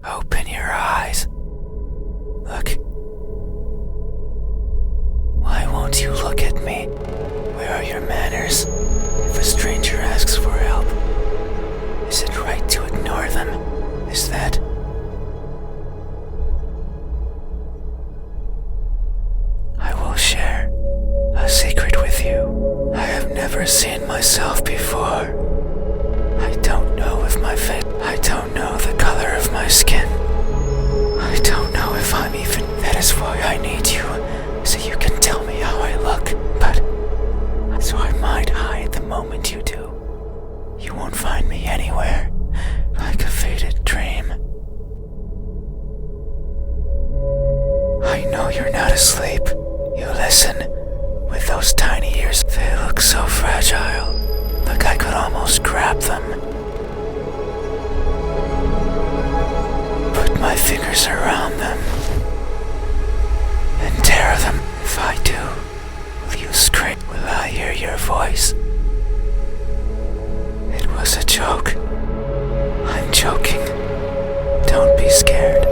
Open your eyes. Look. Why won't you look at me? Where are your manners? If a stranger asks for help, is it right to ignore them? Is that... I will share a secret with you. I have never seen myself before. I don't know if my face... I don't know the color of my skin. I don't know if I'm even... That is why I need you, so you can tell me how I look. But... So I might hide the moment you do. You won't find me anywhere, like a faded dream. I know you're not asleep. You listen, with those tiny ears. They look so fragile, like I could almost grab them. Put my fingers around them, and tear them. If I do, will you scream? Will I hear your voice? It was a joke. I'm joking. Don't be scared.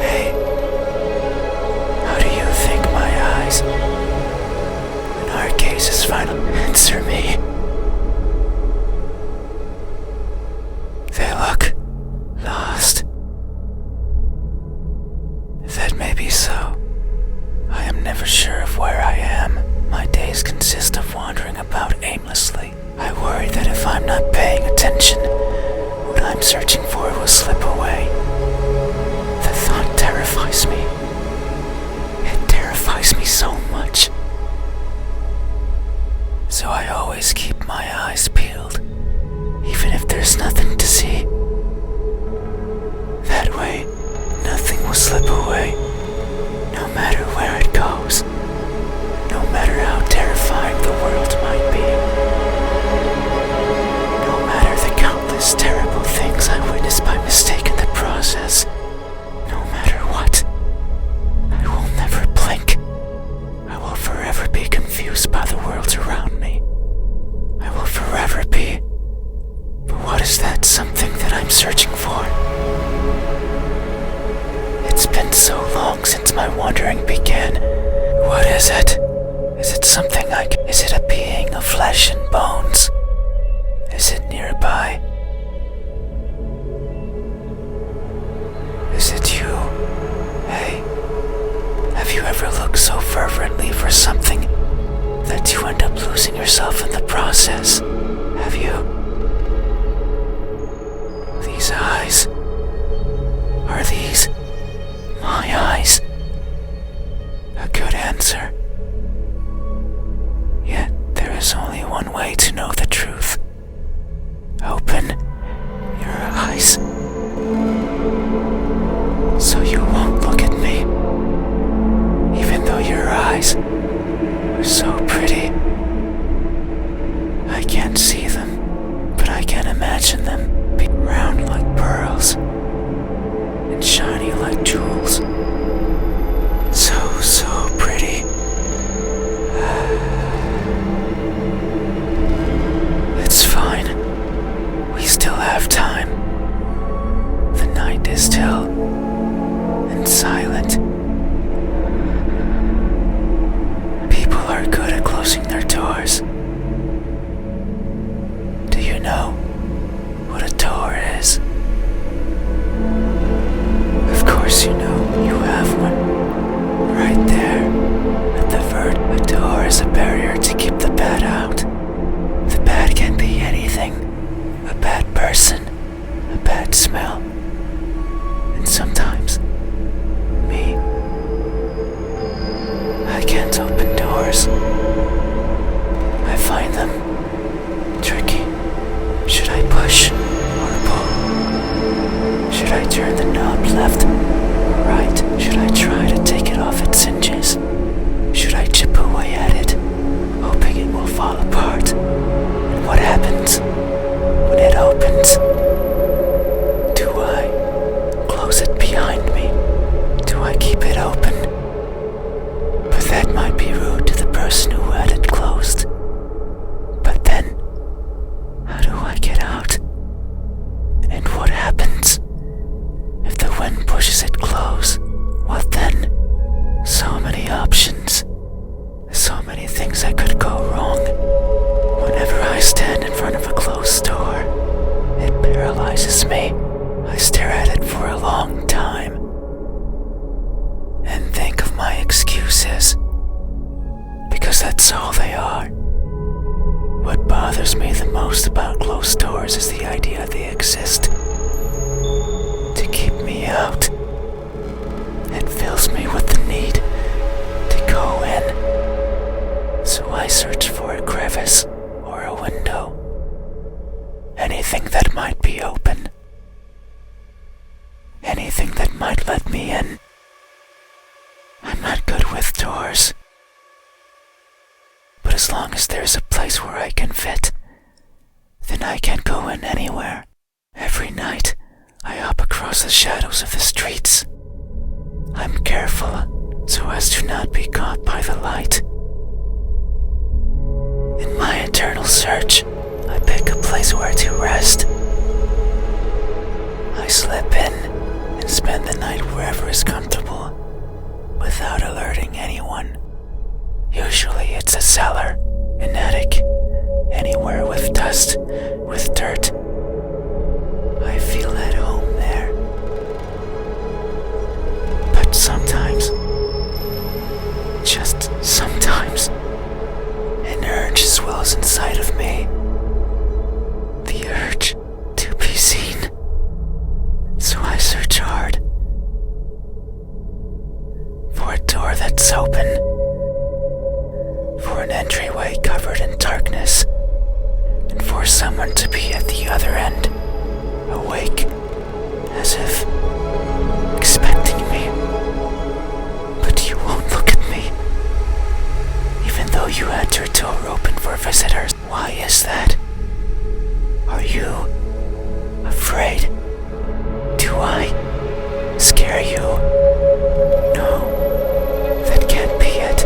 Hey, how do you think my eyes? When our gaze is final, answer me. They look lost. That may be so. I am never sure of where I am. My days consist of wandering about aimlessly. I worry that if I'm not paying attention, what I'm searching for will slip away. The thought terrifies me. It terrifies me so much. So I always keep my eyes peeled, even if there's nothing to see. That way, nothing will slip away, no matter where it goes, no matter how terrifying the world might be, no matter the countless terrible things I witnessed by mistake in the process, no matter what, I will never blink. I will forever be confused by the world around me. I will forever be. But what is that something that I'm searching for? It's been so long since my wandering began. What is it? Is it something like... Is it a being of flesh and bones? Is it nearby? Is it you? Hey, have you ever looked so fervently for something that you end up losing yourself in the process? Have you? These eyes... Are these... my eyes? A good answer. Yet there is only one way to know the truth. Open your eyes, so you won't look at me, even though your eyes are so pretty. I can't see them, but I can imagine them be round like pearls and shiny like jewels. So pretty. It's fine. We still have time. The night is still and silent. People are good at closing their doors. Do you know what a door is? Of course you know. You have one. Right there, at the verge. A door is a barrier to keep the bad out. The bad can be anything. A bad person, a bad smell, and sometimes, me. I can't open doors. I find them tricky. Should I push or pull? Should I turn the knob left or right? Should I try to take it off its hinges? Should I chip away at it, hoping it will fall apart? And what happens when it opens? Do I close it behind me? Do I keep it open? But that might be rude to the person who had it closed. But then, how do I get out? And what happens I stare at it for a long time and think of my excuses, because that's all they are. What bothers me the most about closed doors is the idea they exist to keep me out. It fills me with the need to go in, so I search for a crevice or a window, anything that might be open, anything that might let me in. I'm not good with doors, but as long as there's a place where I can fit, then I can go in anywhere. Every night, I hop across the shadows of the streets. I'm careful so as to not be caught by the light. In my eternal search, I pick a place where to rest. I slip in and spend the night wherever is comfortable, without alerting anyone. Usually it's a cellar, an attic, anywhere with dust, with dirt. I feel at home there. But sometimes, just sometimes, an urge swells inside of me. The urge to be seen. So I search hard for a door that's open, for an entryway covered in darkness, and for someone to be at the other end, awake, as if expecting me. But you won't look at me, even though you had your door open for visitors. Why is that? Are you afraid? Do I scare you? No, that can't be it.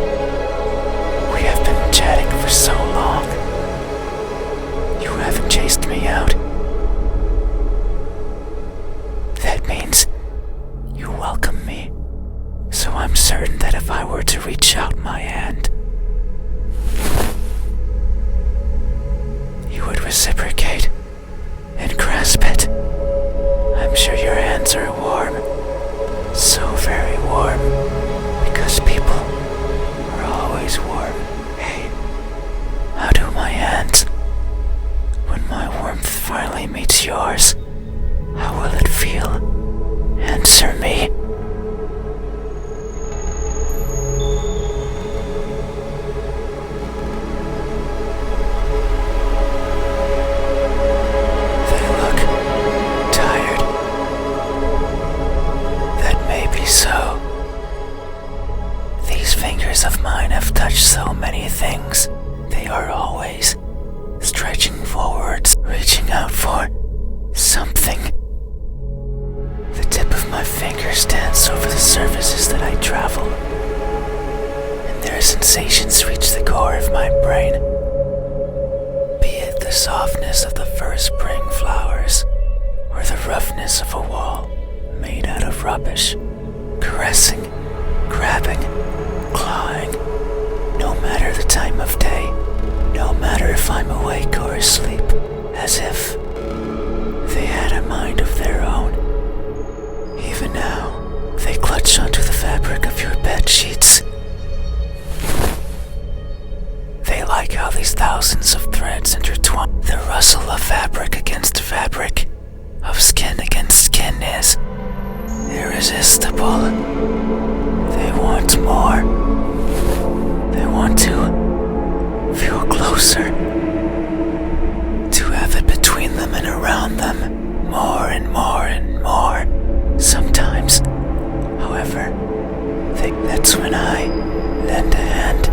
We have been chatting for so long. You haven't chased me out. That means you welcome me. So I'm certain that if I were to reach out my hand, you would reciprocate and grasp it. I'm sure your hands are warm, so very warm, because people are always warm. Hey, how do my hands? When my warmth finally meets yours, how will it feel? Answer me. They look tired. That may be so. These fingers of mine have touched so many things. They are always stretching forwards, reaching out for something. The tip of my fingers dance over the surfaces that I travel, and their sensations reach the core of my brain. Be it the softness of the first spring flowers, or the roughness of a wall made out of rubbish. Caressing, grabbing, clawing, no matter the time of day, no matter if I'm awake or asleep, as if they had a mind of their own. Even now, they clutch onto the fabric of your bed sheets. They like how these thousands of threads intertwine. The rustle of fabric against fabric, of skin against skin is irresistible. They want more. They want to feel closer, to have it between them and around them, more and more and more. Sometimes, however, that's when I lend a hand.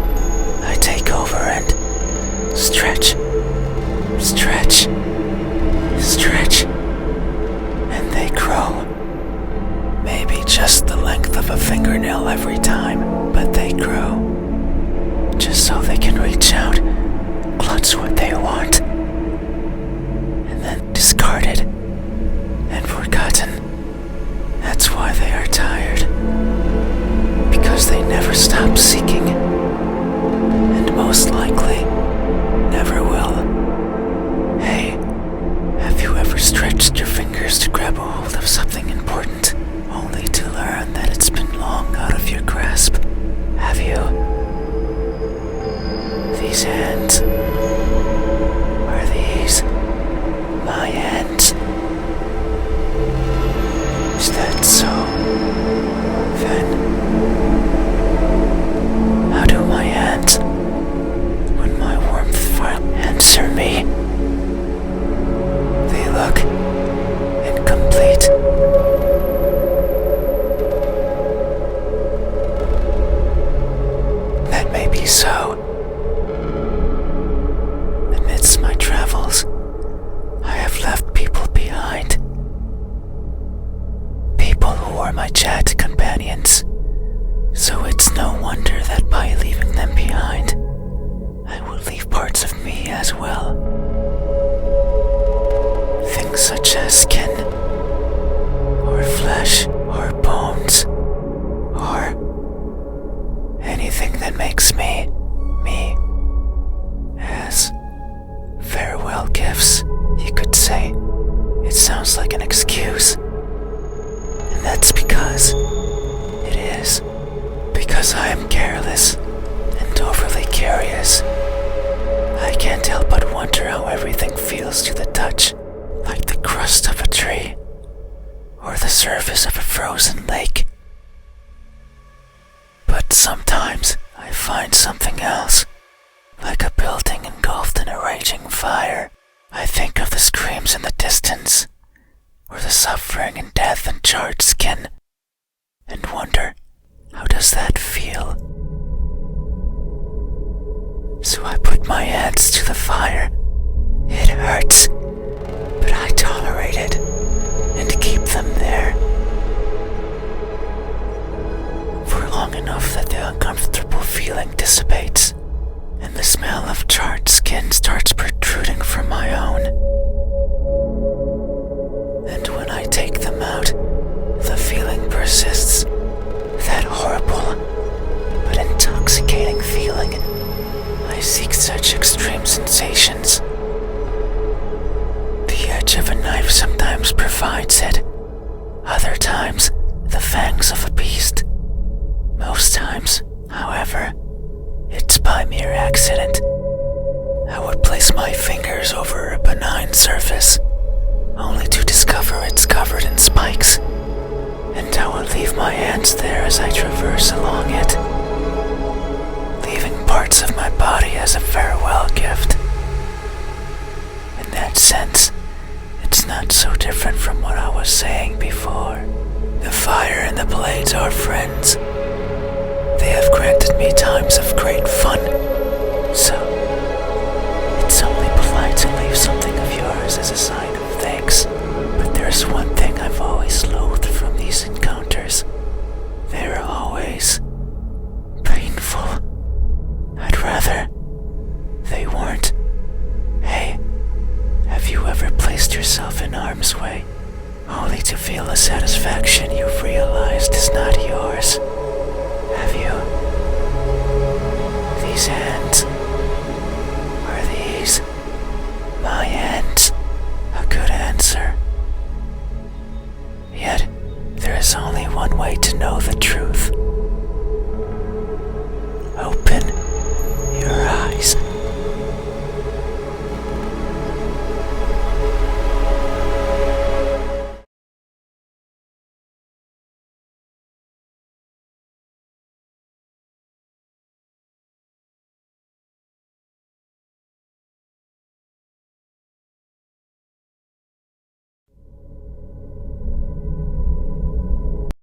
I take over and stretch, stretch, stretch, and they grow. Maybe just the length of a fingernail every time, but they grow. Just so they can reach out, clutch what they want, and then discard it and forgotten. That's why they are tired, because they never stop seeking, and most likely never will. Hey, have you ever stretched your fingers to grab a hold hold of something important, only to learn that it's been long out of your grasp. Have you? These hands. Are these my hands? Is that so? Then, how do my hands, when my warmth finally answer me? They look incomplete. That may be so. Amidst my travels, I have left people behind. People who are my chat companions. So it's no wonder that by leaving them behind, I will leave parts of me as well. Things such as skin, or flesh, or bones, or anything that makes me, as farewell gifts, you could say. It sounds like an excuse. And that's because it is. Because I am careless and overly curious. I can't help but wonder how everything feels to the touch, like the crust of a tree, or the surface of a frozen lake. But sometimes I find something else, like a building engulfed in a raging fire. I think of the screams in the distance, or the suffering and death and charred skin, and wonder, how does that feel? So I put my hands to the fire. It hurts, but I tolerate it, and keep them there. For long enough that the uncomfortable feeling dissipates, and the smell of charred skin starts protruding from my own. And when I take them out, the feeling persists. That horrible, but intoxicating feeling. I seek such extreme sensations. The edge of a knife sometimes provides it. Other times, the fangs of a beast. Most times, however, it's by mere accident. I would place my fingers over a benign surface, only to discover it's covered in spikes, and I will leave my hands there as I traverse along it, leaving parts of my body as a farewell gift. In that sense, it's not so different from what I was saying before. The fire and the blades are friends. They have granted me times of great fun, so it's only polite to leave something of yours as a sign of thanks. But there's one thing I've always loathed from these encounters. They're always painful. I'd rather they weren't. Hey, have you ever placed yourself in harm's way, only to feel a satisfaction